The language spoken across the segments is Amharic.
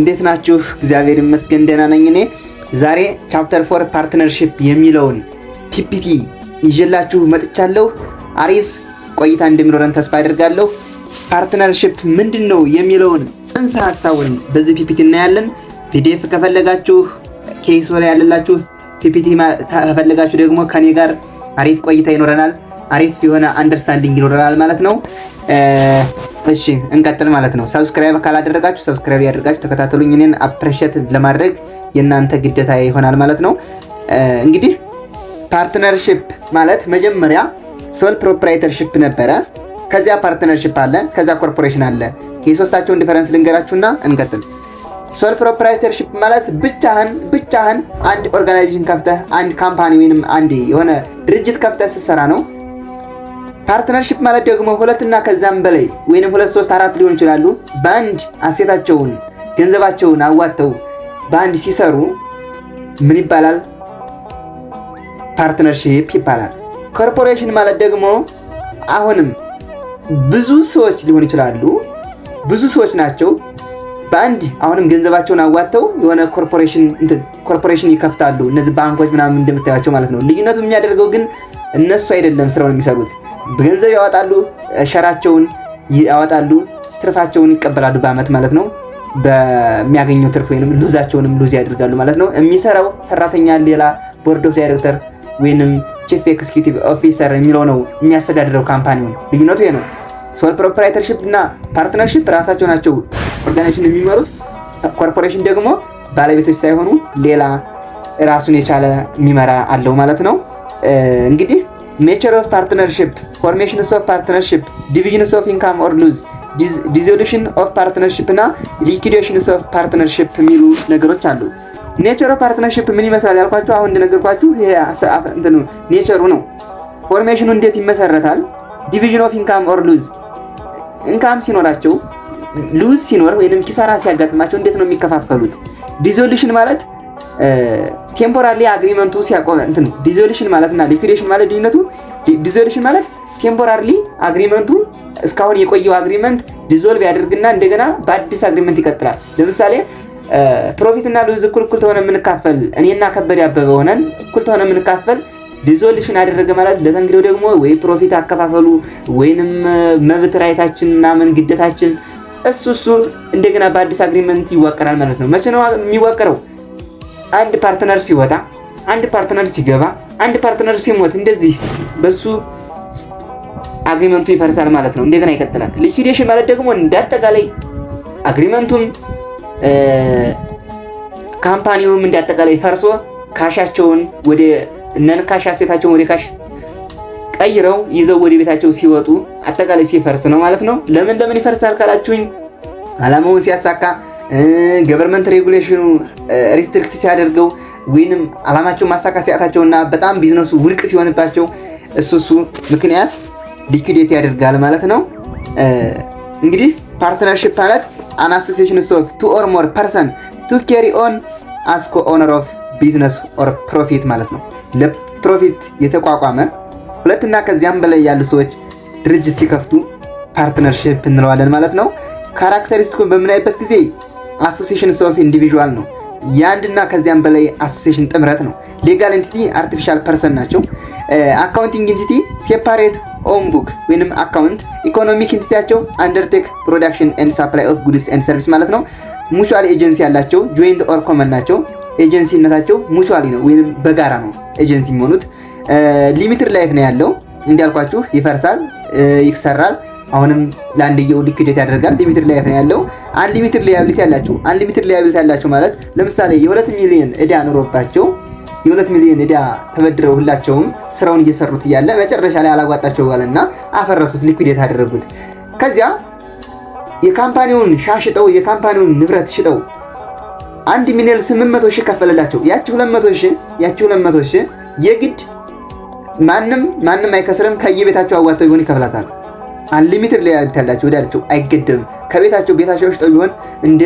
እንዴት ናችሁ? እግዚአብሔር ይመስገን ደህና ነኝ። እኔ ዛሬ ቻፕተር 4 ፓርትነርሺፕ የሚለውን ፒፒቲ ይዤላችሁ መጥቻለሁ። አሪፍ ቆይታ እንደሚኖረን ተስፋ አደርጋለሁ። ፓርትነርሺፕ ምንድነው የሚለውን ጽንሰ ሐሳቡን በዚህ ፒፒቲ እናያለን። ፒዲኤፍ ከፈለጋችሁ ኬስ ላይ ያለላችሁ፣ ፒፒቲ ከፈለጋችሁ ደግሞ ከኔ ጋር አሪፍ ቆይታ ይኖረናል። አሪፍ የሆነ አንደርስታንዲንግ ይኖረናል ማለት ነው። እሺ እንቀጥል ማለት ነው። ሰብስክራይብ ካላደረጋችሁ ሰብስክራይብ ያደርጋችሁ ተከታተሉኝ። እኔን አፕሪሺየት ለማድረግ የናንተ ግዴታ ይሆናል ማለት ነው። እንግዲህ ፓርትነርሺፕ ማለት መጀመሪያ ሶል ፕሮፕራይተርሺፕ ነበረ፣ ከዚያ ፓርትነርሺፕ አለ፣ ከዚያ ኮርፖሬሽን አለ። የሶስታቸውን ዲፈረንስ ልንገራችሁና እንቀጥል። ሶል ፕሮፕራይተርሺፕ ማለት ብቻህን አንድ ኦርጋናይዜሽን ከፍተህ አንድ ካምፓኒ ወይንም አንድ የሆነ ድርጅት ከፍተህ ስትሰራ ነው። ፓርትነርሺፕ ማለት ደግሞ ሁለትና ከዛም በላይ ወይንም 2 3 4 ሊሆን ይችላሉ በአንድ አሴታቸውን ገንዘባቸውን አዋጥተው በአንድ ሲሰሩ ምን ይባላል? ፓርትነርሺፕ ይባላል። ኮርፖሬሽን ማለት ደግሞ አሁንም ብዙ ሰዎች ሊሆን ይችላሉ፣ ብዙ ሰዎች ናቸው በአንድ አሁንም ገንዘባቸውን አዋጥተው የሆነ ኮርፖሬሽን ይከፍታሉ። እነዚህ ባንኮች ምናምን እንደምታያቸው ማለት ነው። ልዩነቱ የሚያደርገው ግን እነሱ አይደለም ስራውን የሚሰሩት፣ በገንዘብ ያወጣሉ፣ ሸራቸውን ያወጣሉ፣ ትርፋቸውን ይቀበላሉ በአመት ማለት ነው። በሚያገኘው ትርፍ ወይንም ሉዛቸውንም ሉዝ ያደርጋሉ ማለት ነው። የሚሰራው ሰራተኛ ሌላ፣ ቦርድ ኦፍ ዳይሬክተር ወይንም ቺፍ ኤክስኪዩቲቭ ኦፊሰር የሚለው ነው የሚያስተዳድረው ካምፓኒውን። ልዩነቱ ይሄ ነው። ሶል ፕሮፕራይተርሺፕ እና ፓርትነርሺፕ ራሳቸው ናቸው ኦርጋናይዜሽን የሚመሩት። ኮርፖሬሽን ደግሞ ባለቤቶች ሳይሆኑ ሌላ ራሱን የቻለ የሚመራ አለው ማለት ነው። እንግዲህ ኔቸር ኦፍ ፓርትነርሺፕ፣ ፎርሜሽንስ ኦፍ ፓርትነርሺፕ፣ ዲቪዥንስ ኦፍ ኢንካም ኦር ሉዝ፣ ዲዞሉሽን ኦፍ ፓርትነርሺፕ እና ሊኩዊዴሽንስ ኦፍ ፓርትነርሺፕ የሚሉ ነገሮች አሉ። ኔቸር ኦፍ ፓርትነርሺፕ ምን ይመስላል ያልኳችሁ አሁን እንደነገርኳችሁ ይሄ ኔቸሩ ነው። ፎርሜሽኑ እንዴት ይመሰረታል? ዲቪዥን ኦፍ ኢንካም ኦር ሉዝ፣ ኢንካም ሲኖራቸው ሉዝ ሲኖር ወይንም ኪሳራ ሲያጋጥማቸው እንዴት ነው የሚከፋፈሉት? ዲዞሉሽን ማለት ቴምፖራሪ አግሪመንቱ ሲያቆም ዲዞሉሽን ማለትና ሊኩዊዴሽን ማለት ልዩነቱ፣ ዲዞሉሽን ማለት ቴምፖራሪ አግሪመንቱ እስካሁን የቆየው አግሪመንት ዲዞልቭ ያደርግና እንደገና በአዲስ አግሪመንት ይቀጥላል። ለምሳሌ ፕሮፊት እና ሉዝ እኩል ተሆነ የምንካፈል እኔና ከበደ አበበ ሆነን እኩል ተሆነ የምንካፈል ዲዞሉሽን አደረገ ማለት ለተንግዲው ደግሞ ወይ ፕሮፊት አከፋፈሉ ወይንም መብት ራይታችን እና ምን ግዴታችን እሱ እንደገና በአዲስ አግሪመንት ይዋቀራል ማለት ነው። መቼ ነው የሚዋቀረው? አንድ ፓርትነር ሲወጣ፣ አንድ ፓርትነር ሲገባ፣ አንድ ፓርትነር ሲሞት እንደዚህ በሱ አግሪመንቱ ይፈርሳል ማለት ነው። እንደገና ይቀጥላል። ሊኩዊዴሽን ማለት ደግሞ እንዳጠቃላይ አግሪመንቱም ካምፓኒውም እንዳጠቃላይ ፈርሶ ካሻቸውን ወደ ነን ካሽ አሴታቸውን ወደ ካሽ ቀይረው ይዘው ወደ ቤታቸው ሲወጡ አጠቃላይ ሲፈርስ ነው ማለት ነው። ለምን ይፈርሳል ካላችሁኝ አላማውን ሲያሳካ ገቨርንመንት ሬጉሌሽኑ ሪስትሪክት ሲያደርገው ወይንም አላማቸውን ማሳካት ሲያታቸውና በጣም ቢዝነሱ ውድቅ ሲሆንባቸው እሱ ምክንያት ሊኩዊዴት ያደርጋል ማለት ነው። እንግዲህ ፓርትነርሺፕ ማለት an association of 2 or more person to carry on as co-owner of business or profit ማለት ነው። ለፕሮፊት የተቋቋመ ሁለትና ከዚያም በላይ ያሉ ሰዎች ድርጅት ሲከፍቱ ፓርትነርሺፕ እንለዋለን ማለት ነው። ካራክተሪስቲኩን በምናይበት ጊዜ አሶሲዬሽንስ ኦፍ ኢንዲቪጁዋል ነው። ያንድና ከዚያም በላይ አሶሲዬሽን ጥምረት ነው። ሌጋል ኤንቲቲ አርቲፊሻል ፐርሰን ናቸው። አካውንቲንግ ኤንቲቲ ሴፓሬት ኦን ቡክ ወይንም አካውንት። ኢኮኖሚክ ኤንቲቲያቸው አንደርቴክ ፕሮዳክሽን ኤንድ ሰፕላይ ኦፍ ጉድስ ኤንድ ሰርቪስ ማለት ነው። ሙቹዋል ኤጀንሲ ያላቸው ጆይንት ኦር ኮመን ናቸው። ኤጀንሲነታቸው ሙቹዋሊ ነው ወይንም በጋራ ነው ኤጀንሲ የሚሆኑት። ሊሚትድ ላይፍ ነው ያለው እንዳልኳችሁ፣ ይፈርሳል፣ ይሰራል፣ አሁንም ለአንድየው ሊኩዊዴት ያደርጋል። ሊሚትድ ላይፍ ነው ያለው። አንሊሚትድ ላያቢሊቲ ያላቸው። አንሊሚትድ ላያቢሊቲ ያላቸው ማለት ለምሳሌ የ2 ሚሊዮን ዕዳ ኑሮባቸው የ2 ሚሊዮን ዕዳ ተበድረው ሁላቸውም ስራውን እየሰሩት እያለ መጨረሻ ላይ አላጓጣቸው ባለና አፈረሱት፣ ሊኩዊዴት አደረጉት። ከዚያ የካምፓኒውን ሻሽጠው የካምፓኒውን ንብረት ሽጠው 1,800,000 ከፈለላቸው። ያቺ 200,000 የግድ ማንም አይከስርም፣ ከየቤታቸው አዋጥተው ቢሆን ይከፍላታል። አንሊሚትድ ላያቢሊቲ ያላቸው ወዳቸው አይገደም። ከቤታቸው ሽጠው ቢሆን እንደ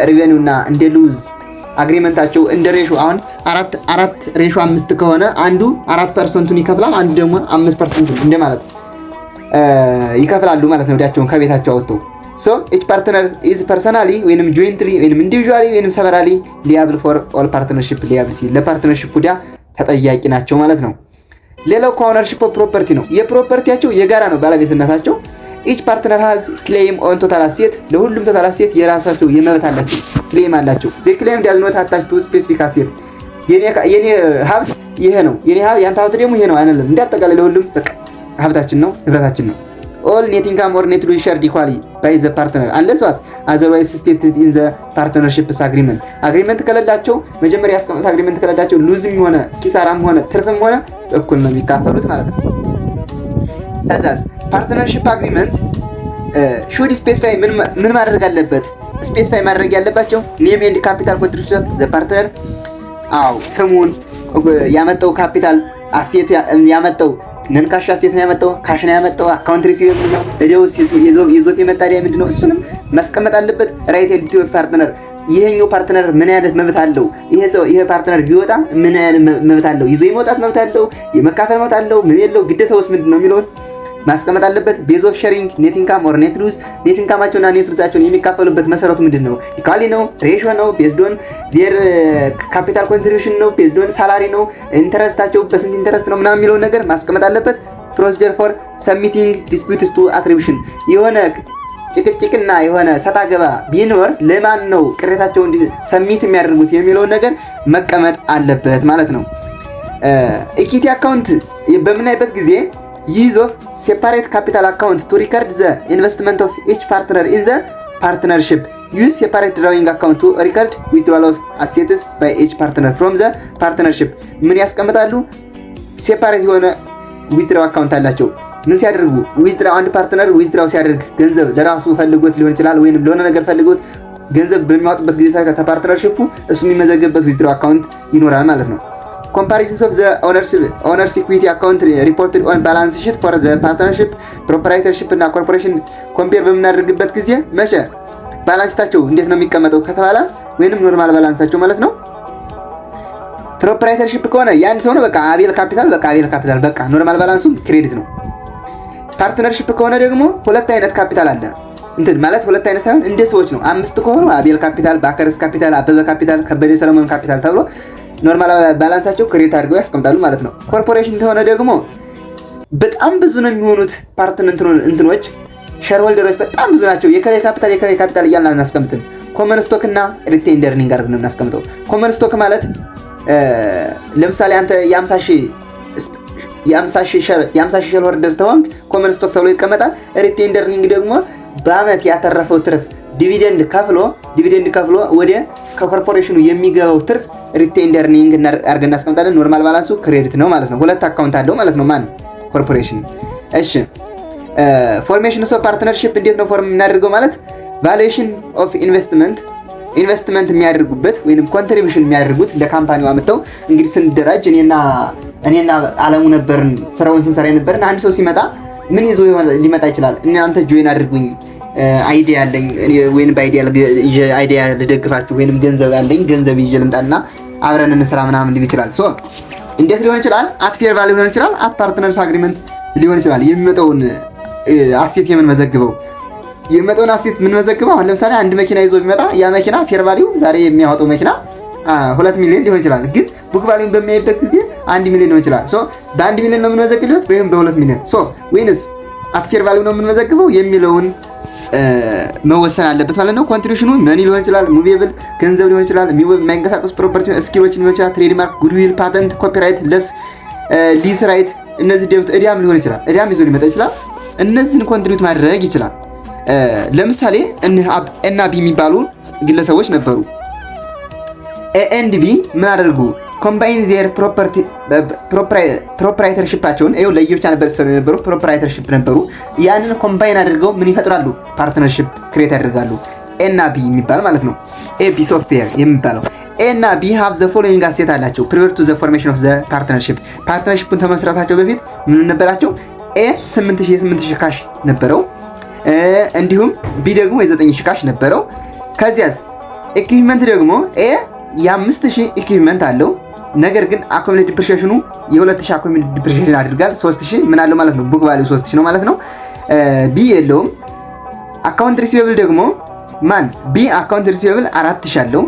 ሪቨኒው እና እንደ ሉዝ አግሪመንታቸው እንደ ሬሾ አሁን 4 ሬሾ 5 ከሆነ አንዱ 4% ይከፍላል፣ አንዱ ደግሞ 5% እንደማለት ይከፍላሉ ማለት ነው። ወዳቸውን ከቤታቸው አወጥተው ሶ ኢች ፓርትነር ኢዝ ፐርሰናሊ ወይንም ጆይንትሊ ወይንም ኢንዲቪጁዋሊ ወይንም ሰቨራሊ ሊያብል ፎር ኦል ፓርትነርሺፕ ሊያቢሊቲ ለፓርትነርሺፕ ጉዳ ተጠያቂ ናቸው ማለት ነው። ሌላው ኮኦነርሺፕ ኦፍ ፕሮፐርቲ ነው። የፕሮፐርቲያቸው የጋራ ነው ባለቤትነታቸው። ኢች ፓርትነር ሃዝ ክሌም ኦን ቶታል አሴት ለሁሉም ቶታል አሴት የራሳቸው የመብት አላቸው፣ ክሌም አላቸው። ዘ ክሌም ዳዝ ኖት አታች ቱ ስፔሲፊክ አሴት የኔ ሀብት ይሄ ነው፣ የኔ ሀብት ያንተ ሀብት ደግሞ ይሄ ነው አይደለም። እንዳጠቃላይ ለሁሉም በቃ ሀብታችን ነው፣ ንብረታችን ነው። ኦል ኔት ኢንካም ኦር ኔት ሎስ ሼርድ ኢኳሊ ባይ ዘ ፓርትነር አንለስ ዋት አዘርዋይዝ ስቴትድ ኢን ዘ ፓርትነርሺፕስ አግሪመንት። አግሪመንት ከሌላቸው መጀመሪያ ያስቀመጠ አግሪመንት ከሌላቸው ሉዝም ሆነ ኪሳራም ሆነ ትርፍም ሆነ እኩል ነው የሚካፈሉት ማለት ነው። ተዛስ ፓርትነርሺፕ አግሪመንት ሹድ ስፔሲፋይ ምን ማድረግ አለበት? ስፔሲፋይ ማድረግ ያለባቸው ኔም ኤንድ ካፒታል ኮንትሪቢዩሽን ኦፍ ዘ ፓርትነር። አዎ ስሙን ያመጣው ካፒታል አሴት ያመጣው ነን ካሽ አሴት ነው ያመጣው፣ ካሽ ነው ያመጣው፣ አካውንት ሪሲቨብል ነው እደውስ ይዞት የመጣ ዲያ ምንድነው? እሱንም ማስቀመጥ አለበት። ራይት ኤንድ ቱ ፓርትነር ይሄኛው ፓርትነር ምን አይነት መብት አለው? ይሄ ፓርትነር ቢወጣ ምን አይነት መብት አለው? ይዞ የመውጣት መብት አለው? የመካፈል መብት አለው? ምን የለው? ግዴታውስ ምንድነው የሚለውን ማስቀመጥ አለበት። ቤዝ ኦፍ ሼሪንግ ኔት ኢንካም ኦር ኔት ሉዝ ኔት ኢንካማቸውና ኔት ሉዛቸውን የሚካፈሉበት መሰረቱ ምንድነው? ኢኳሊ ነው? ሬሽዮ ነው? ቤዝድ ኦን ዜር ካፒታል ኮንትሪቢዩሽን ነው? ቤዝድ ኦን ሳላሪ ነው? ኢንተረስታቸው በስንት ኢንተረስት ነው ምናምን የሚለውን ነገር ማስቀመጥ አለበት። ፕሮሲጀር ፎር ሰብሚቲንግ ዲስፒዩትስ ቱ አትሪቢዩሽን የሆነ ጭቅጭቅና የሆነ ሰጣ ገባ ቢኖር ለማን ነው ቅሬታቸውን ሰሚት የሚያደርጉት የሚለውን ነገር መቀመጥ አለበት ማለት ነው። ኢኩዊቲ አካውንት በምናይበት ጊዜ ዩዝ ኦፍ ሴፓሬት ካፒታል አካውንት ቱ ሪከርድ ዘ ኢንቨስትመንት ኦፍ ኢች ፓርትነር ኢን ዘ ፓርትነርሺፕ ዩዝ ሴፓሬት ድራዊንግ አካውንት ቱ ሪከርድ ዊዝድራል ኦፍ አሴትስ ባይ ኢች ፓርትነር ፍሮም ዘ ፓርትነርሺፕ ምን ያስቀምጣሉ? ሴፓሬት የሆነ ዊዝድራው አካውንት አላቸው። ምን ሲያደርጉ ዊዝድራው አንድ ፓርትነር ዊዝድራው ሲያደርግ ገንዘብ ለራሱ ፈልጎት ሊሆን ይችላል፣ ወይንም ለሆነ ነገር ፈልጎት ገንዘብ በሚያወጡበት ጊዜ ከፓርትነርሺፑ እሱ የሚመዘገብበት ዊዝድራው አካውንት ይኖራል ማለት ነው። Comparisons of the owner's equity account reported on balance sheet for the partnership, proprietorship እና corporation ኮምፔር በምናደርግበት ጊዜ መቼ ባላንስታቸው እንዴት ነው የሚቀመጠው ከተባለ ወይንም ኖርማል ባላንሳቸው ማለት ነው። ፕሮፕራይተርሺፕ ከሆነ የአንድ ሰው ነው በቃ አቤል ካፒታል በቃ ኖርማል ባላንሱም ክሬዲት ነው። ፓርትነርሺፕ ከሆነ ደግሞ ሁለት አይነት ካፒታል አለ። እንትን ማለት ሁለት አይነት ሳይሆን እንደ ሰዎች ነው። አምስት ከሆኑ አቤል ካፒታል፣ ባከርስ ካፒታል፣ አበበ ካፒታል፣ ከበደ ሰለሞን ካፒታል ተብሎ ኖርማል ባላንሳቸው ክሬዲት አድርገው ያስቀምጣሉ ማለት ነው። ኮርፖሬሽን ከሆነ ደግሞ በጣም ብዙ ነው የሚሆኑት እንትኖች ሼርሆልደሮች በጣም ብዙ ናቸው። የከሌ ካፒታል እያልን አናስቀምጥም። ኮመን ስቶክ እና ሪቴይንድ ኤርኒንግ አድርገን ነው የምናስቀምጠው። ኮመን ስቶክ ማለት ለምሳሌ አንተ የ50 ሺህ ሼርሆልደር ተሆንክ ኮመን ስቶክ ተብሎ ይቀመጣል። ሪቴይንድ ኤርኒንግ ደግሞ በአመት ያተረፈው ትርፍ ዲቪደንድ ከፍሎ ወደ ከኮርፖሬሽኑ የሚገባው ትርፍ ሪቴይንድ ኤርኒንግ አድርገን እናስቀምጣለን። ኖርማል ባላንሱ ክሬዲት ነው ማለት ነው። ሁለት አካውንት አለው ማለት ነው ማን ኮርፖሬሽን። እሺ ፎርሜሽን ኦፍ ፓርትነርሺፕ እንዴት ነው ፎርም የምናደርገው ማለት ቫሉዌሽን ኦፍ ኢንቨስትመንት የሚያደርጉበት ወይንም ኮንትሪቢዩሽን የሚያደርጉት ለካምፓኒው አመጣው። እንግዲህ ስንደራጅ እኔና አለሙ ነበርን ስራውን ስንሰራ የነበርን። አንድ ሰው ሲመጣ ምን ይዞ ሊመጣ ይችላል? እናንተ ጆይን አድርጉኝ አይዲያ አለኝ ወይንም አይዲያ ልደግፋችሁ ወይንም ገንዘብ አለኝ ገንዘብ ይዤ ልምጣና አብረን እንስራ ምናምን ሊል ይችላል። ሶ እንዴት ሊሆን ይችላል? አት ፌር ቫልዩ ሊሆን ይችላል፣ አት ፓርትነርስ አግሪመንት ሊሆን ይችላል። የሚመጣውን አሴት የሚመጣውን አሴት የምንመዘግበው አሁን ለምሳሌ አንድ መኪና ይዞ ቢመጣ ያ መኪና ፌር ቫልዩ ዛሬ የሚያወጣው መኪና 2 ሚሊዮን ሊሆን ይችላል። ግን ቡክ ቫልዩን በሚያይበት ጊዜ 1 ሚሊዮን ሊሆን ይችላል። ሶ በ1 ሚሊዮን ነው የምንመዘግበው ወይም በ2 ሚሊዮን ሶ ወይንስ አት ፌር ቫልዩ ነው የምንመዘግበው የሚለውን መወሰን አለበት ማለት ነው። ኮንትሪቢዩሽኑ መኒ ሊሆን ይችላል፣ ሙቬብል ገንዘብ ሊሆን ይችላል፣ የማይንቀሳቀሱ ፕሮፐርቲ ስኪሎች ሊሆን ይችላል፣ ትሬድማርክ፣ ጉድዊል፣ ፓተንት፣ ኮፒራይት፣ ሊስ ራይት፣ እነዚህ ደብት እዳም ሊሆን ይችላል። እዳም ይዞ ሊመጣ ይችላል። እነዚህን ኮንትሪቢዩት ማድረግ ይችላል። ለምሳሌ ኤ እና ቢ የሚባሉ ግለሰቦች ነበሩ። ኤ ኤንድ ቢ ምን አደረጉ? ኮምባይን ዜር ፕሮፕራይተርሺፓቸውን ይኸው ለየብቻ ነበር ሲሰሩ የነበሩ ፕሮፕራይተርሺፕ ነበሩ። ያንን ኮምባይን አድርገው ምን ይፈጥራሉ? ፓርትነርሺፕ ክሬት ያደርጋሉ። ኤ እና ቢ የሚባል ማለት ነው። ኤ ቢ ሶፍትዌር የሚባለው ኤ እና ቢ ሃቭ ዘ ፎሎዊንግ አሴት አላቸው ፕሪዮር ቱ ዘ ፎርሜሽን ኦፍ ዘ ፓርትነርሺፕ። ፓርትነርሺፑን ተመስራታቸው በፊት ምን ነበራቸው? ኤ 8000 ካሽ ነበረው። እንዲሁም ቢ ደግሞ የ9000 ካሽ ነበረው። ከዚያስ ኢኩዊፕመንት ደግሞ ኤ የ5000 ኢኩዊፕመንት አለው። ነገር ግን አኮሚሌት ዲፕሪሺየሽኑ የ2000 አኮሚሌት ዲፕሪሺየሽን አድርጋል 3000 ምን አለው ማለት ነው። ቡክ ቫልዩ 3000 ነው ማለት ነው። ቢ የለውም አካውንት ሪሲቬብል ደግሞ ማን ቢ አካውንት ሪሲቬብል 4000 አለው።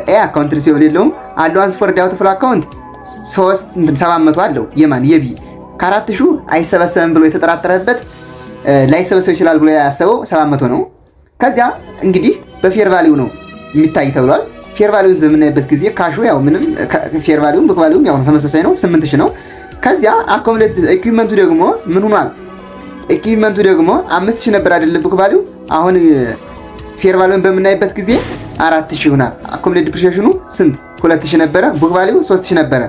ኤ አካውንት ሪሲቬብል የለውም። አድቫንስ ፎር ዳውትፉል አካውንት 700 አለው። የማን የቢ ከ4000 አይሰበሰብም ብሎ የተጠራጠረበት ላይሰበሰብ ይችላል ብሎ ያሰበው 700 ነው። ከዚያ እንግዲህ በፌር ቫልዩ ነው የሚታይ ተብሏል። ፌር ቫልዩን በምናይበት ጊዜ ካሹ ያው ምንም ፌር ቫልዩም ቡክ ቫልዩም ያው ተመሳሳይ ነው 8000 ነው። ከዚያ አኮሙሌትድ ኢኩዊፕመንቱ ደግሞ ምን ሆኗል? ኢኩዊፕመንቱ ደግሞ 5000 ነበር አይደል ቡክ ቫልዩ። አሁን ፌር ቫልዩን በምናይበት ጊዜ 4000 ይሆናል። አኮሙሌትድ ዲፕሪሺዬሽኑ ስንት 2000 ነበረ፣ ቡክ ቫልዩ 3000 ነበረ።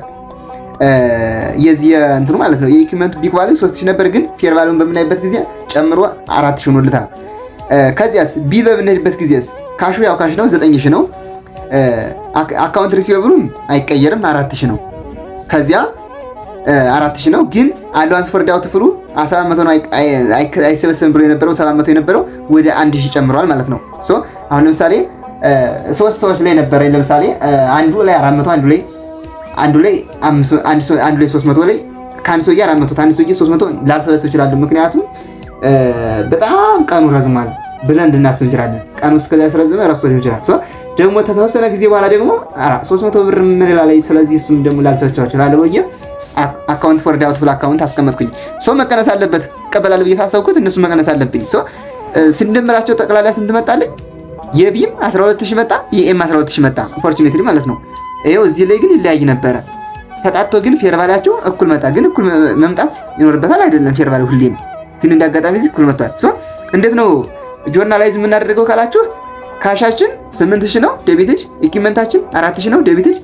የዚህ እንትኑ ማለት ነው የኢኩዊፕመንቱ ቡክ ቫልዩ 3000 ነበር፣ ግን ፌር ቫልዩን በምናይበት ጊዜ ጨምሮ 4000 ሆኖልታል። ከዚያስ ቢ በምንሄድበት ጊዜስ ካሹ ያው ካሽ ነው 9000 ነው። አካውንት ሪሲቬብሉም አይቀየርም 4000 ነው። ከዚያ 4000 ነው፣ ግን አድቫንስ ፎር ዳውትፉሉ 700 ነው። አይሰበሰብም ብሎ የነበረው 700 የነበረው ወደ 1000 ጨምሯል ማለት ነው። ሶ አሁን ለምሳሌ 3 ሰዎች ላይ ነበረ። ለምሳሌ አንዱ ላይ 400 አንዱ ላይ 300 ላይ ከአንድ ሰውዬ 400 አንድ ሰውዬ 300 ላልሰበሰብ ይችላሉ። ምክንያቱም በጣም ቀኑ ረዝሟል ብለን እንድናስብ እንችላለን። ቀኑ እስከዚያ ስለረዘመ ረስቶ ሊሆን ይችላል። ሶ ደግሞ ተተወሰነ ጊዜ በኋላ ደግሞ 300 ብር ምን ላይ ስለዚህ እሱም ደግሞ ላልሰበሰብ ይችላል ብዬ አካውንት ፎር ዳውትፉል አካውንት አስቀመጥኩኝ። ሶ መቀነስ አለበት እቀበላለሁ ብዬ ታሰብኩት፣ እነሱ መቀነስ አለብኝ። ሶ ስንደምራቸው ጠቅላላ ስንት መጣልኝ? የቢም 12000 መጣ፣ የኤም 12000 መጣ። ኦፖርቹኒቲ ማለት ነው። ይሄው እዚህ ላይ ግን ይለያይ ነበረ። ተጣጥቶ ግን ፌር ቫልያቸው እኩል መጣ። ግን እኩል መምጣት ይኖርበታል አይደለም? ፌር ቫልዩ ሁሌም ግን እንዳጋጣሚ እዚህ እኩል መጥቷል። ሶ እንዴት ነው ጆርናላይዝ የምናደርገው ካላችሁ ካሻችን 8000 ነው ዴቢትድ፣ ኢኩዊፕመንታችን 4000 ነው ዴቢትድ፣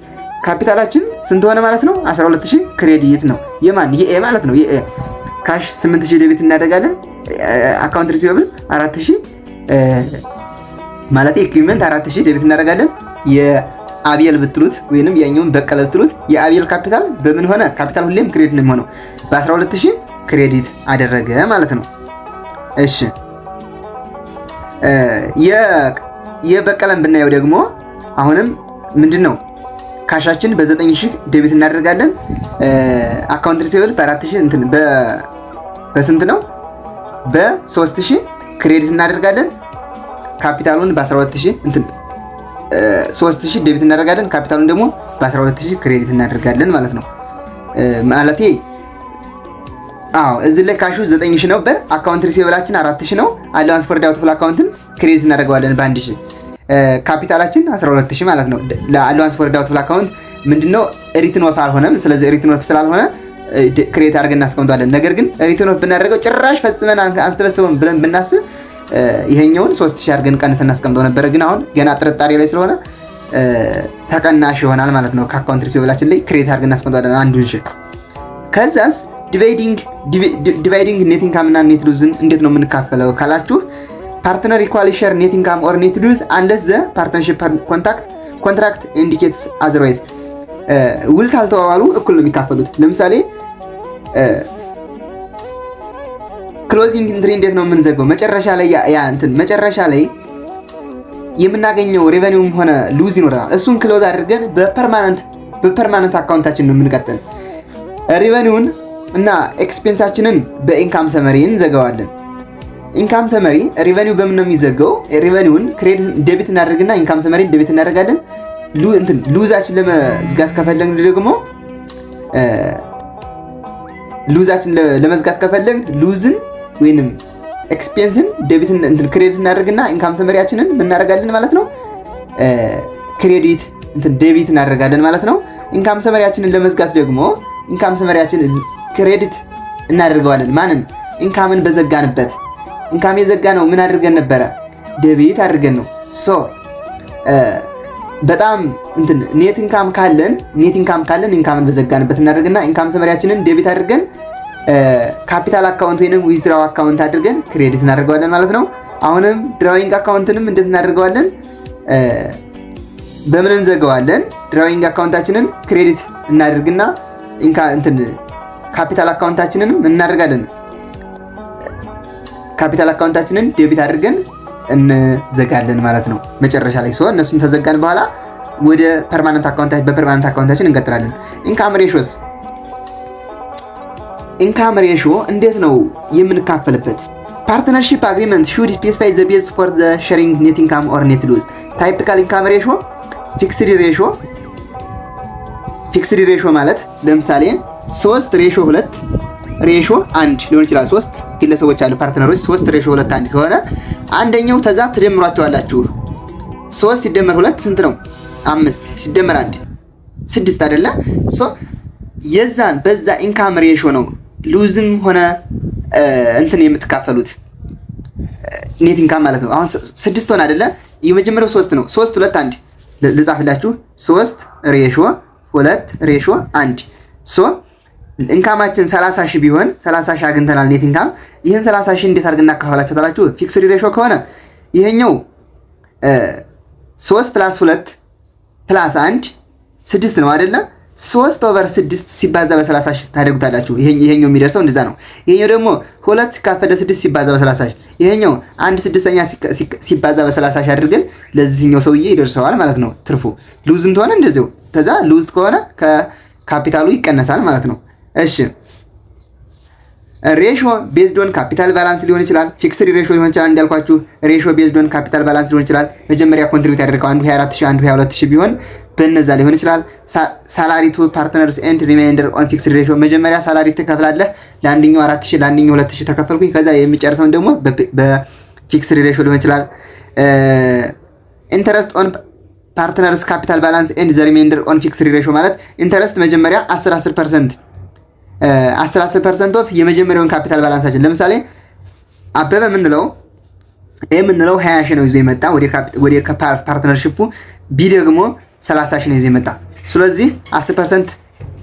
ካፒታላችን ስንት ሆነ ማለት ነው 12000 ክሬዲት ነው። የማን የኤ ማለት ነው። የኤ ካሽ 8000 ዴቢት እናደርጋለን። አካውንት ሪሲቬብል 4000 ማለት ኢኩዊፕመንት 4000 ዴቢት እናደርጋለን። የአቢኤል ብትሉት ወይንም ያኛውን በቀለ ብትሉት የአቢኤል ካፒታል በምን ሆነ? ካፒታል ሁሌም ክሬዲት ነው የሚሆነው። በ12000 ክሬዲት አደረገ ማለት ነው። እሺ የበቀለን ብናየው ደግሞ አሁንም ምንድነው ካሻችን በ9000 ዴቢት እናደርጋለን። አካውንት ሪሲቬብል በ4000 እንትን በስንት ነው? በ3000 ክሬዲት እናደርጋለን። ካፒታሉን በ12000 እንትን 3000 ዴቢት እናደርጋለን። ካፒታሉን ደግሞ በ12000 ክሬዲት እናደርጋለን ማለት ነው። ማለቴ እዚህ ላይ ካሹ 9000 ነበር። አካውንት ሪሲቬብላችን 4000 ነው። አድቫንስ ፎር ዳውትፉል አካውንትን ክሬዲት እናደርገዋለን በ1000። ካፒታላችን 12000 ማለት ነው። ለአድቫንስ ፎር ዳውትፉል አካውንት ምንድነው ሪትን ኦፍ አልሆነም። ስለዚህ ሪትን ኦፍ ስላልሆነ ክሬዲት አድርገን እናስቀምጣለን። ነገር ግን ሪትን ኦፍ ብናደርገው ጭራሽ ፈጽመን አንሰበሰበም ብለን ብናስብ ይሄኛውን 3000 አድርገን ቀንሰን እናስቀምጠው ነበር። ግን አሁን ገና ጥርጣሬ ላይ ስለሆነ ተቀናሽ ይሆናል ማለት ነው። ከአካውንት ሪሲቬብላችን ላይ ክሬዲት አድርገን እናስቀምጣለን አንዱን ሺ። ከዛስ ዲቫይዲንግ ኔት ኢንካም እና ኔት ሉዝን እንዴት ነው የምንካፈለው ካላችሁ ፓርትነር ኢኳሊ ሼር ኔት ኢንካም ኦር ኔት ሉዝ አንለስ ዘ ፓርትነርሺፕ ኮንትራክት ኢንዲኬትስ አዘርዋይዝ። ውል ካልተዋዋሉ እኩል ነው የሚካፈሉት። ለምሳሌ ክሎዚንግ ኢንትሪ እንዴት ነው የምንዘገው? መጨረሻ ላይ የምናገኘው ሬቨኒውም ሆነ ሉዝ ይኖራል። እሱን ክሎዝ አድርገን በፐርማነንት አካውንታችን ነው የምንቀጥል። ሬቨኒውን እና ኤክስፔንሳችንን በኢንካም ሰመሪ እንዘጋዋለን። ኢንካም ሰመሪ ሬቨኒው በምን ነው የሚዘጋው? ሬቨኒውን ክሬዲት ዴቢት እናደርግና ኢንካም ሰመሪ ዴቢት እናደርጋለን። ሉዛችን ለመዝጋት ከፈለግን ደግሞ ለመዝጋት ከፈለግን ሉዝን ወይንም ኤክስፔንስን ዴቢት ክሬዲት እናደርግና ኢንካም ሰመሪያችንን ምን እናደርጋለን ማለት ነው ክሬዲት ዴቢት እናደርጋለን ማለት ነው። ኢንካም ሰመሪያችንን ለመዝጋት ደግሞ ኢንካም ሰመሪያችንን ክሬዲት እናደርገዋለን። ማንን? ኢንካምን በዘጋንበት። ኢንካም የዘጋ ነው ምን አድርገን ነበረ? ዴቢት አድርገን ነው። ሶ በጣም ኔት ኢንካም ካለን ኢንካምን በዘጋንበት እናደርግና ኢንካም ሰመሪያችንን ዴቢት አድርገን ካፒታል አካውንት ወይንም ዊዝድራው አካውንት አድርገን ክሬዲት እናደርገዋለን ማለት ነው። አሁንም ድራዊንግ አካውንትንም እንዴት እናደርገዋለን? በምን እንዘጋዋለን? ድራዊንግ አካውንታችንን ክሬዲት እናደርግና ካፒታል አካውንታችንንም እናደርጋለን። ካፒታል አካውንታችንን ዴቢት አድርገን እንዘጋለን ማለት ነው። መጨረሻ ላይ ሲሆን እነሱን ተዘጋን በኋላ ወደ በፐርማነንት አካውንታችን እንቀጥላለን። ኢንካም ሬሾ እንዴት ነው የምንካፈልበት? ፓርትነርሺፕ አግሪመንት ሹድ ስፔሲፋይ ዘ ቤዝ ፎር ዘ ሼሪንግ ኔት ኢንካም ኦር ኔት ሉዝ። ታይፒካል ኢንካም ሬሾ፣ ፊክስድ ሬሾ። ፊክስድ ሬሾ ማለት ለምሳሌ 3 ሬሾ 2 ሬሾ 1 ሊሆን ይችላል። 3 ግለሰቦች አሉ ፓርትነሮች 3 ሬሾ 2 1 ከሆነ አንደኛው ተዛ ትደምሯቸዋላችሁ። 3 ሲደመር 2 ስንት ነው? 5 ሲደመር 1 6 አይደለ? የዛን በዛ ኢንካም ሬሾ ነው ሉዝም ሆነ እንትን የምትካፈሉት ኔት ኢንካም ማለት ነው። አሁን 6 ሆነ አይደለ? የመጀመሪያው 3 ነው። 3 2 1 ልጻፍላችሁ። 3 ሬሾ 2 ሬሾ 1 ኢንካማችን 30 ሺህ ቢሆን 30 ሺህ አግኝተናል ኔት ኢንካም። ይሄን 30 ሺህ እንዴት አድርገን እናካፍላቸው ታላችሁ? ፊክስድ ሬሾ ከሆነ ይሄኛው 3 + 2 + 1 6 ነው አይደለ? 3/6 ሲባዛ በ30 ሺህ ታደርጉታላችሁ። ይሄኛው የሚደርሰው እንደዛ ነው። ይሄኛው ደግሞ 2 ሲካፈል ለ6 ሲባዛ በ30 ሺህ፣ ይሄኛው 1/6 ሲባዛ በ30 ሺህ አድርገን ለዚህኛው ሰውዬ ይደርሰዋል ማለት ነው ትርፉ። ሉዝም ተሆነ እንደዚያው ተዛ ሉዝ ከሆነ ከካፒታሉ ይቀነሳል ማለት ነው። እሺ ሬሾ ቤዝድ ኦን ካፒታል ባላንስ ሊሆን ይችላል። ፊክስድ ሬሾ ሊሆን ይችላል። እንዳልኳችሁ ሬሾ ቤዝድ ኦን ካፒታል ባላንስ ሊሆን ይችላል። መጀመሪያ ኮንትሪቢዩት ያደረገው አንዱ 24000 አንዱ 22000 ቢሆን በነዛ ሊሆን ይችላል። ሳላሪ ቱ ፓርትነርስ ኤንድ ሪማይንደር ኦን ፊክስድ ሬሾ መጀመሪያ ሳላሪ ትከፍላለህ። ለአንደኛው 4000 ለአንደኛው 2000 ተከፈልኩኝ። ከዛ የሚጨርሰውን ደግሞ በፊክስድ ሬሾ ሊሆን ይችላል። ኢንተረስት ኦን ፓርትነርስ ካፒታል ባላንስ ኤንድ ዘ ሪማይንደር ኦን ፊክስድ ሬሾ ማለት ኢንተረስት መጀመሪያ 10% ኦፍ የመጀመሪያውን ካፒታል ባላንሳችን። ለምሳሌ አበበ የምንለው 20 ሺህ ነው ይዞ የመጣ ወደ ፓርትነርሺፑ፣ ቢ ደግሞ 30 ሺህ ነው ይዞ የመጣ። ስለዚህ 10%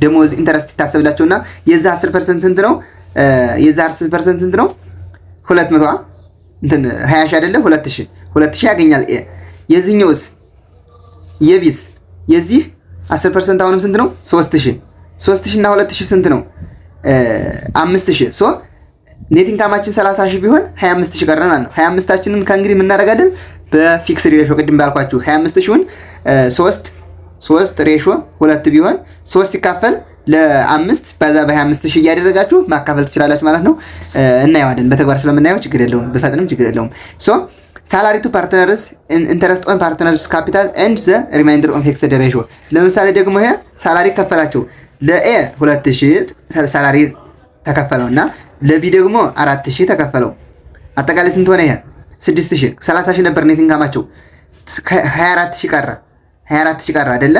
ደሞዝ ኢንተረስት ይታሰብላቸውና የዛ 10% ስንት ነው? የዛ 10% ስንት ነው? 200 እንትን 20 ሺህ አይደለ? 2000 ያገኛል። የዚህኛውስ የቢስ የዚህ 10% አሁንም ስንት ነው? 3000 እና 2000 ስንት ነው? 5000 ኔት ኢንካማችን 30 ሺህ ቢሆን 25 ሺህ ቀረናል ነው። 25ታችንን ከእንግዲህ ምን እናደርጋለን? በፊክስድ ሬሾ ቅድም ባልኳችሁ 25 ሺውን 3 ሬሾ 2 ቢሆን 3 ሲካፈል ለ5 በዛ በ25 ሺህ እያደረጋችሁ ማካፈል ትችላላችሁ ማለት ነው። እናየዋለን በተግባር ስለምናየው ችግር የለውም፣ ብፈጥንም ችግር የለውም። ሳላሪ ቱ ፓርትነርስ ኢንተረስት ኦን ፓርትነርስ ካፒታል ኤንድ ዘ ሪማይንደር ኦን ፊክስድ ሬሾ። ለምሳሌ ደግሞ ይሄ ሳላሪ ከፈላቸው ለኤ 2000 ሳላሪ ተከፈለውና ለቢ ደግሞ 4000 ተከፈለው። አጠቃላይ ስንት ሆነ? ይሄ 6000 30,000 ነበር ኔት ኢንካማቸው። 24000 ቀረ። 24000 ቀረ አይደለ?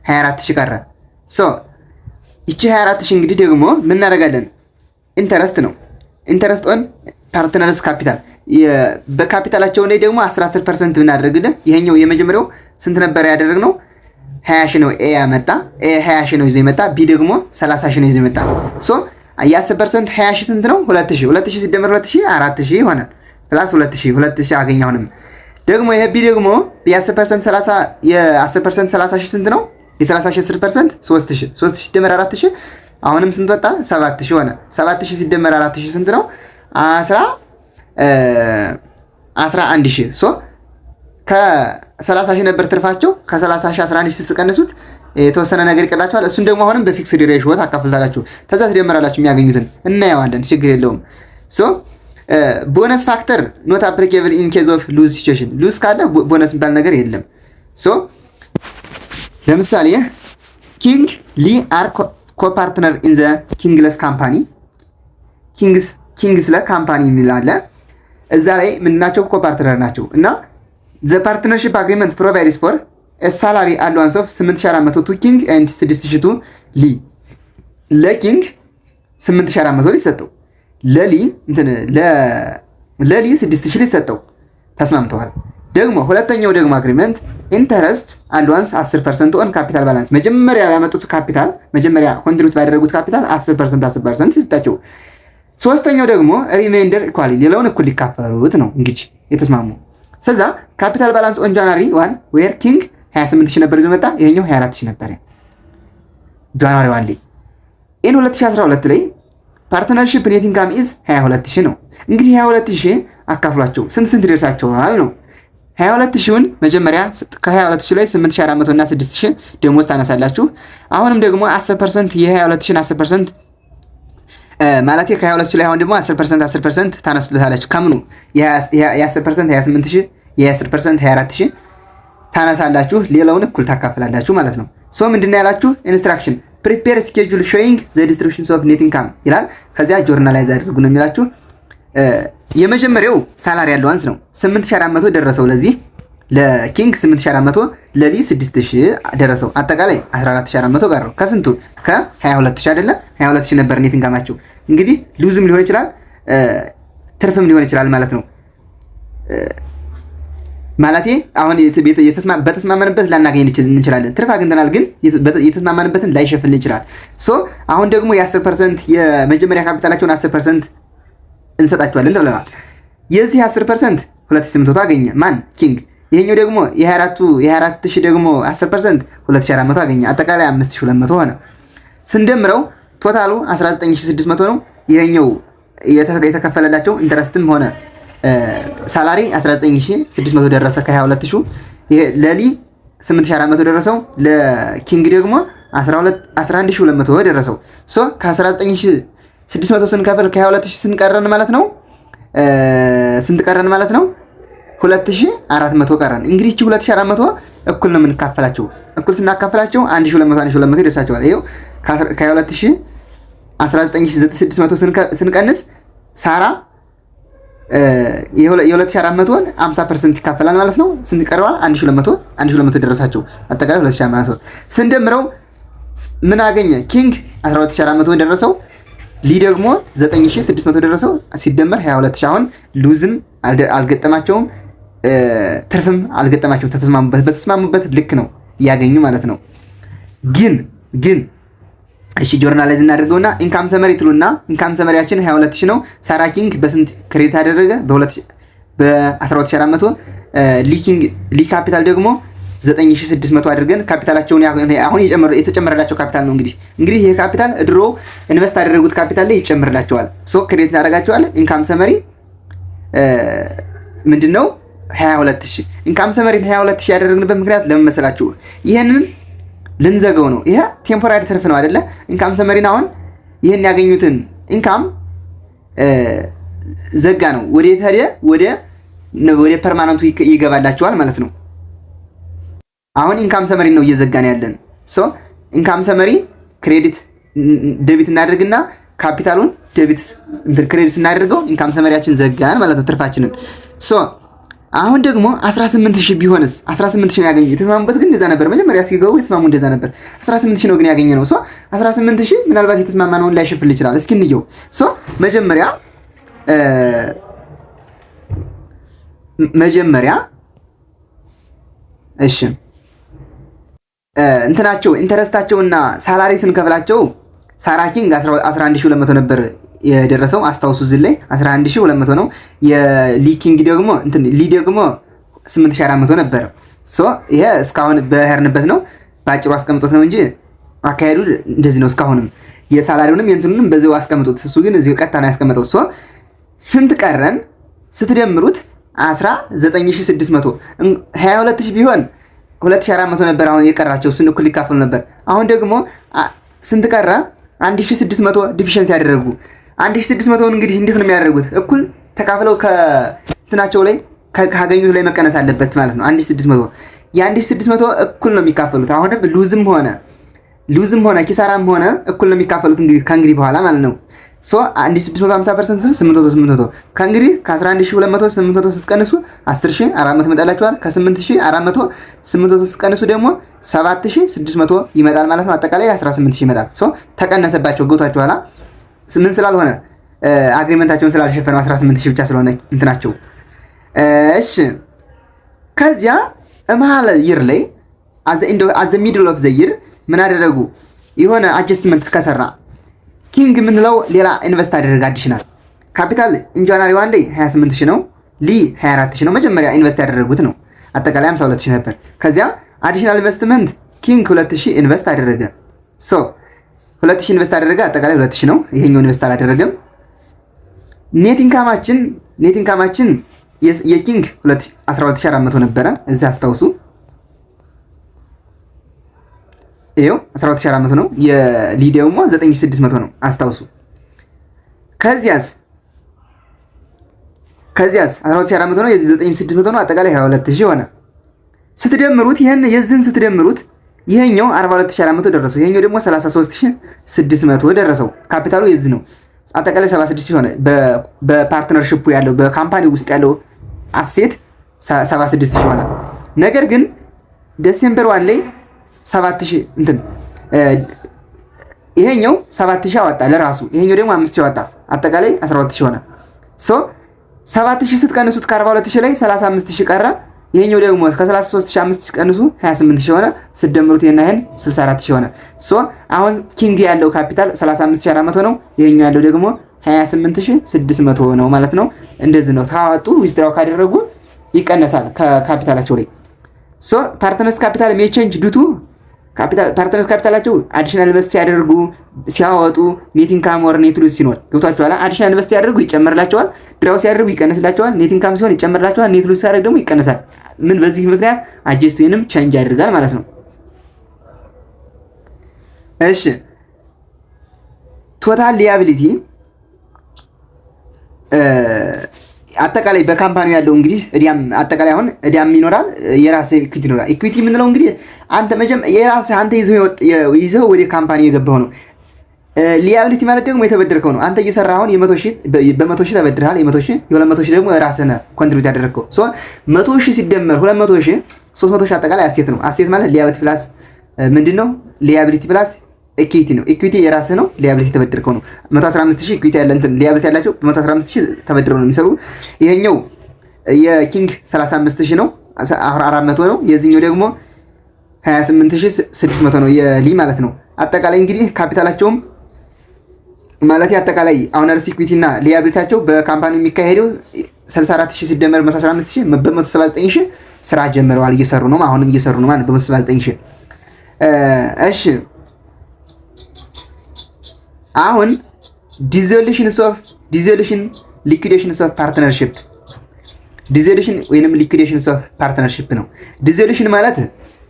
24000 ቀረ። ይቺ 24000 እንግዲህ ደግሞ ምን እናደርጋለን? ኢንተረስት ነው። ኢንተረስት ኦን ፓርትነርስ ካፒታል በካፒታላቸው ላይ ደግሞ 10% ብናደርግልን ይሄኛው የመጀመሪያው ስንት ነበር ያደረግነው? 20 ሺህ ነው ኤ ያመጣ። ኤ 20 ሺህ ነው ይዞ የመጣ። ቢ ደግሞ 30 ሺህ ነው ይዞ የመጣ። የ10% 20 ሺህ ስንት ነው? 2000 ሲደመር 2000 4000 ይሆናል። ፕላስ 2000 አገኘ። አሁንም ደግሞ ይሄ ቢ ደግሞ የ10% 30 ሺህ ስንት ነው? የ30 ሺህ 10% 3000 ሲደመር 4000 አሁንም ስንት ወጣ? 7000 ሆነ። 7000 ሲደመር 4000 ስንት ነው? 11000 ከ30 ሺህ ነበር ትርፋቸው። ከ30 ሺህ 11 ሺህ ስትቀንሱት የተወሰነ ነገር ይቀርላችኋል። እሱን ደግሞ አሁንም በፊክስድ ሬሾ ታካፍሉታላችሁ። ተዛ ትደምራላችሁ የሚያገኙትን እናየዋለን። ችግር የለውም። ቦነስ ፋክተር ኖት አፕሊኬብል ኢን ኬዝ ኦፍ ሉዝ ሲቹዌሽን። ሉዝ ካለ ቦነስ የሚባል ነገር የለም። ለምሳሌ ኪንግ ሊ አር ኮፓርትነር ኢን ዘ ኪንግለስ ካምፓኒ። ኪንግስ ለካምፓኒ የሚል አለ። እዛ ላይ ምንናቸው? ኮፓርትነር ናቸው። እና ዘ ፓርትነርሺፕ አግሪመንት ፕሮቫይድስ ፎር ሳላሪ አላዋንስ ኦፍ 8400 ቱ ኪንግ ኤንድ 6000 ቱ ሊ። ለኪንግ 8400 ሊሰጠው፣ ለሊ 6000 ሊሰጠው ተስማምተዋል። ደግሞ ሁለተኛው ደግሞ አግሪመንት ኢንተረስት አላዋንስ 10% ኦን ካፒታል ባላንስ። መጀመሪያ ያመጡት ካፒታል መጀመሪያ ኮንትሪቢዩት ባደረጉት ካፒታል 10% ይሰጣቸው። ሶስተኛው ደግሞ ሪማይንደር ኢኳሊ፣ ሌላውን እኩል ሊካፈሉት ነው እንግዲህ የተስማሙ። ስለዛ ካፒታል ባላንስ ኦን ጃንዋሪ 1 ዌር ኪንግ 28000 ነበር ይዞ መጣ። ይሄኛው 24000 ነበር ጃንዋሪ 1 ላይ። ኢን 2012 ላይ ፓርትነርሺፕ ኔት ኢንካም ኢዝ 22000 ነው። እንግዲህ 22000 አካፍሏቸው ስንት ይደርሳቸዋል ነው። 22000ን መጀመሪያ ከ22000 ላይ 8400 እና 6000 ደሞዝ ታነሳላችሁ። አሁንም ደግሞ 10% የ22000 10% ማለት ከ22 ላይ አሁን ደግሞ 10% ታነሱለታላችሁ። ከምኑ የ10% 28000 የ10% 24000 ታነሳላችሁ። ሌላውን እኩል ታካፍላላችሁ ማለት ነው። ሶ ምንድነው ያላችሁ ኢንስትራክሽን ፕሪፔር ስኬጁል ሾዊንግ ዘ ዲስትሪቢዩሽንስ ኦፍ ኔት ኢንካም ይላል። ከዚያ ጆርናላይዝ አድርጉ ነው የሚላችሁ። የመጀመሪያው ሳላሪ አላዋንስ ነው። 8400 ደረሰው ለዚህ ለኪንግ 8400 ለሊ 6000 ደረሰው። አጠቃላይ 14400 ቀረው። ከስንቱ ከ22000 አይደለ? 22000 ነበር ኔት ኢንካማቸው። እንግዲህ ሉዝም ሊሆን ይችላል ትርፍም ሊሆን ይችላል ማለት ነው። ማለቴ አሁን በተስማማንበት ላናገኝ እንችላለን። ትርፍ አግኝተናል ግን የተስማማንበትን ላይሸፍን ይችላል። ሶ አሁን ደግሞ የ10% የመጀመሪያ ካፒታላቸውን 10% እንሰጣቸዋለን ተብለናል። የዚህ 10% 2800 አገኘ ማን ኪንግ። ይሄኛው ደግሞ የ24000 ደግሞ 10% 2400 አገኘ። አጠቃላይ 5200 ሆነ። ስንደምረው ቶታሉ 19600 ነው። ይሄኛው የተከፈለላቸው ኢንተረስትም ሆነ ሳላሪ 19600 ደረሰ ከ22000። ይሄ ለሊ 8400 ደረሰው። ለኪንግ ደግሞ 11200 ደረሰው። ሶ ከ19600 ስንከፍል ከ22000 ስንቀረን ማለት ነው ስንት ቀረን ማለት ነው 2400 ቀረን። እንግዲህ እቺ 2400 እኩል ነው የምንካፈላቸው። እኩል ስናካፈላቸው 1200 ይደርሳቸዋል። ይሄው ከ22000 19600 ስንቀንስ ሳራ የ2400ን 50% ይካፈላል ማለት ነው። ስንት ይቀረዋል? 1200 ደረሳቸው። አጠቃላይ 2400 ስንደምረው ምን አገኘ? ኪንግ 12400 ደረሰው። ሊ ደግሞ 9600 ደረሰው። ሲደመር 22000። አሁን ሉዝም አልገጠማቸውም ትርፍም አልገጠማቸውም። በተስማሙበት ልክ ነው ያገኙ ማለት ነው። ግን እሺ ጆርናላይዝ እናደርገውና ኢንካም ሰመሪ ትሉና ኢንካም ሰመሪያችን 22000 ነው። ሳራ ኪንግ በስንት ክሬዲት አደረገ? በ12400። ሊ ካፒታል ደግሞ 9600 አድርገን ካፒታላቸውን አሁን የተጨመረላቸው ካፒታል ነው። እንግዲህ ይሄ ካፒታል ድሮ ኢንቨስት አደረጉት ካፒታል ላይ ይጨምርላቸዋል። ሶ ክሬዲት እናደርጋቸዋለን። ኢንካም ሰመሪ ምንድነው 22000። ኢንካም ሰመሪን 22000 ያደረግንበት ምክንያት ለምን መሰላችሁ? ይሄንን ልንዘገው ነው። ይሄ ቴምፖራሪ ትርፍ ነው አይደለ? ኢንካም ሰመሪን አሁን ይሄን ያገኙትን ኢንካም ዘጋ ነው። ወደ ፐርማነንቱ ይገባላቸዋል ማለት ነው። አሁን ኢንካም ሰመሪ ነው እየዘጋን ያለን። ሶ ኢንካም ሰመሪ ክሬዲት ዴቢት እናደርግና ካፒታሉን ክሬዲት ስናደርገው ኢንካም ሰመሪያችን ዘጋን ማለት ነው ትርፋችንን። ሶ አሁን ደግሞ 18000 ቢሆንስ? 18000 ነው ያገኘው። የተስማሙበት ግን እንደዛ ነበር። መጀመሪያ ሲገቡ የተስማሙ እንደዛ ነበር። 18000 ነው ግን ያገኘ ነው። ሶ 18000 ምናልባት የተስማማነውን ላይሸፍል ይችላል። እስኪ እንየው። ሶ መጀመሪያ እሺ እንትናቸው ኢንተረስታቸውና ሳላሪ ስንከፍላቸው ሳራ ኪንግ 11200 ነበር የደረሰው። አስታውሱ እዚህ ላይ 11200 ነው። የሊኪንግ ደግሞ ሊ ደግሞ 8400 ነበር። ሶ ይሄ እስካሁን በሄርንበት ነው ባጭሩ አስቀምጦት ነው እንጂ አካሄዱ እንደዚህ ነው። እስካሁንም የሳላሪውንም የእንትኑንም በዚሁ አስቀምጦት፣ እሱ ግን እዚሁ ቀጥታ ነው ያስቀምጠው። ሶ ስንት ቀረን ስትደምሩት 19600 22000 ቢሆን 2400 ነበር አሁን የቀራቸው። እሱን እኩል ሊካፈሉ ነበር። አሁን ደግሞ ስንት ቀረ? 1600 ዲፊሸንሲ ያደረጉ። 1600 እንግዲህ እንዴት ነው የሚያደርጉት? እኩል ተካፍለው ከእንትናቸው ላይ ካገኙት ላይ መቀነስ አለበት ማለት ነው። 1600 የ1600 እኩል ነው የሚካፈሉት። አሁንም ሉዝም ሆነ ኪሳራም ሆነ እኩል ነው የሚካፈሉት እንግዲህ ከእንግዲህ በኋላ ማለት ነው። ሶ 1650% 800 ከእንግዲህ ከ11200 800 ስትቀንሱ 10400 ይመጣላችኋል። ከ8400 800 ስትቀንሱ ደግሞ 7600 ይመጣል ማለት ነው። አጠቃላይ 18000 ይመጣል። ሶ ተቀነሰባቸው ገብቷችኋል። ምን ስላልሆነ አግሪመንታቸውን ስላልሸፈነው 18000 ብቻ ስለሆነ እንትናቸው። እሺ ከዚያ መሀል ይር ላይ አዘ ሚድል ኦፍ ዘ ይር ምን አደረጉ? የሆነ አጀስትመንት ከሰራ ኪንግ የምንለው ሌላ ኢንቨስት አደረገ። አዲሽናል ካፒታል ኢንጃንዋሪ 1 ላይ 28000 ነው። ሊ 24000 ነው። መጀመሪያ ኢንቨስት ያደረጉት ነው። አጠቃላይ 52000 ነበር። ከዚያ አዲሽናል ኢንቨስትመንት ኪንግ 2000 ኢንቨስት አደረገ። ሶ 2000 ኢንቨስት አደረገ። አጠቃላይ 2000 ነው። ይሄኛው ኢንቨስት አላደረገም። ኔት ኢንካማችን የኪንግ 12400 ነበረ። እዚህ አስታውሱ። ይሄው 12400 ነው። የሊ ደግሞ 9600 ነው። አስታውሱ። ከዚያስ 12400 ነው፣ የዚህ 9600 ነው። አጠቃላይ 22000 ሆነ። ስትደምሩት ይሄን የዚህን ስትደምሩት ይሄኛው 42400 ደረሰው፣ ይሄኛው ደግሞ 33600 ደረሰው። ካፒታሉ የዚህ ነው። አጠቃላይ 76000 ሆነ። በፓርትነርሺፑ ያለው በካምፓኒ ውስጥ ያለው አሴት 76000 ሆነ። ነገር ግን ዲሴምበር 1 ላይ 7000 እንትን ይሄኛው 7000 አወጣ ለራሱ፣ ይሄኛው ደግሞ 5000 አወጣ። አጠቃላይ 12000 ሆነ። 7000 ስትቀንሱት ከ42000 ላይ 35000 ቀረ። ይሄኛው ደግሞ ከ33500 ቀንሱ 28000 ሆነ። ስትደምሩት ይሄን 64000 ሆነ። አሁን ኪንግ ያለው ካፒታል 35400 ነው። ይሄኛው ያለው ደግሞ 28600 ነው ማለት ነው። እንደዚህ ነው። ታዋጡ ዊዝድራው ካደረጉ ይቀነሳል ከካፒታላቸው ላይ። ፓርትነርስ ካፒታል ሜይ ቼንጅ ዱ ቱ ፓርትነርስ ካፒታላቸው አዲሽናል ኢንቨስት ሲያደርጉ ሲያወጡ ኔት ኢንካም ወር ኔት ሉዝ ሲኖር ገብቷቸዋል። አዲሽናል ኢንቨስት ሲያደርጉ ይጨመርላቸዋል፣ ድራው ሲያደርጉ ይቀነስላቸዋል። ኔት ኢንካም ሲሆን ይጨመርላቸዋል፣ ኔት ሉዝ ሲያደርግ ደግሞ ይቀነሳል። ምን በዚህ ምክንያት አጀስት ወይንም ቼንጅ ያደርጋል ማለት ነው። እሺ ቶታል ሊያቢሊቲ አጠቃላይ በካምፓኒው ያለው እንግዲህ እዲያም አጠቃላይ አሁን እዲያም ይኖራል፣ የራስ ኢኩዊቲ ይኖራል። ኢኩዊቲ የምንለው እንግዲህ አንተ የራስ አንተ ይዘው ወደ ካምፓኒው የገባው ነው። ሊያቢሊቲ ማለት ደግሞ የተበደርከው ነው። አንተ እየሰራ አሁን በ100,000 ተበድረሃል። የ200,000 ደግሞ ራስህ ነህ ኮንትሪቢዩት ያደረግከው። 100,000 ሲደመር 200,000 300,000 አጠቃላይ አሴት ነው። አሴት ማለት ሊያቢሊቲ ፕላስ ምንድነው? ሊያቢሊቲ ፕላስ ኢኩዊቲ ነው። ኢኩዊቲ የራስህ ነው፣ ሊያቢሊቲ ተበድርከው ነው። 115,000 ኢኩዊቲ ያለ እንትን ሊያቢሊቲ ያላቸው 115,000 ተበድረው ነው የሚሰሩ። ይሄኛው የኪንግ 35,000 ነው፣ 400 ነው። የዚህኛው ደግሞ 28600 ነው የሊ ማለት ነው። አጠቃላይ እንግዲህ ካፒታላቸውም ማለት አጠቃላይ ኦነርስ ኢኩዊቲ እና ሊያቢሊቲያቸው በካምፓኒው የሚካሄደው 64000 ሲደመር 115000 በ179000 ስራ ጀምረዋል፣ እየሰሩ ነው። አሁንም እየሰሩ ነው ማለት በ179000። እሺ አሁን ዲዞሉሽን ሊኩዊዴሽን ኦፍ ፓርትነርሺፕ ዲዞሉሽን ወይንም ሊኩዊዴሽን ኦፍ ፓርትነርሺፕ ነው። ዲዞሉሽን ማለት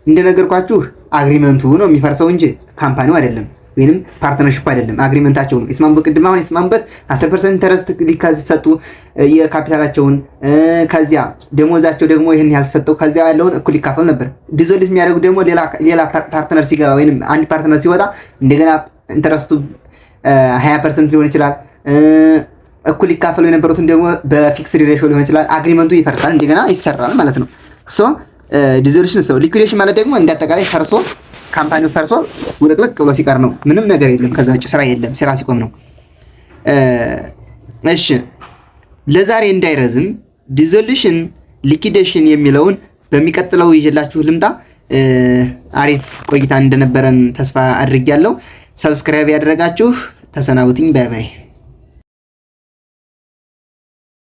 እንደነገርኳችሁ አግሪመንቱ ነው የሚፈርሰው እንጂ ካምፓኒው አይደለም፣ ወይንም ፓርትነርሺፕ አይደለም። አግሪመንታቸው ነው የተስማሙበት። ቅድም አሁን የተስማሙበት 10% ኢንተረስት ሊካዝ ሰጡ የካፒታላቸውን፣ ከዚያ ደሞዛቸው ደግሞ ይሄን ያህል ሰጠው፣ ከዚያ ያለውን እኩል ይካፈሉ ነበር። ዲዞሉት የሚያደርጉ ደግሞ ሌላ ፓርትነር ሲገባ ወይንም አንድ ፓርትነር ሲወጣ እንደገና ኢንተረስቱ 20% ሊሆን ይችላል። እኩል ይካፈሉ የነበሩትን ደግሞ በፊክስድ ሬሽዮ ሊሆን ይችላል። አግሪመንቱ ይፈርሳል፣ እንደገና ይሰራል ማለት ነው። ዲዞሉሽን ሊኩዊዴሽን ማለት ደግሞ እንዳጠቃላይ ፈርሶ ካምፓኒው ፈርሶ ውልቅልቅ ብሎ ሲቀር ነው። ምንም ነገር የለም፣ ከዛ ውጭ ስራ የለም፣ ስራ ሲቆም ነው። እሺ ለዛሬ እንዳይረዝም ዲዞሉሽን ሊኩዊዴሽን የሚለውን በሚቀጥለው ይዤላችሁ ልምጣ። አሪፍ ቆይታ እንደነበረን ተስፋ አድርጌያለሁ። ሰብስክራይብ ያደረጋችሁ ተሰናቡትኝ። ባይ ባይ።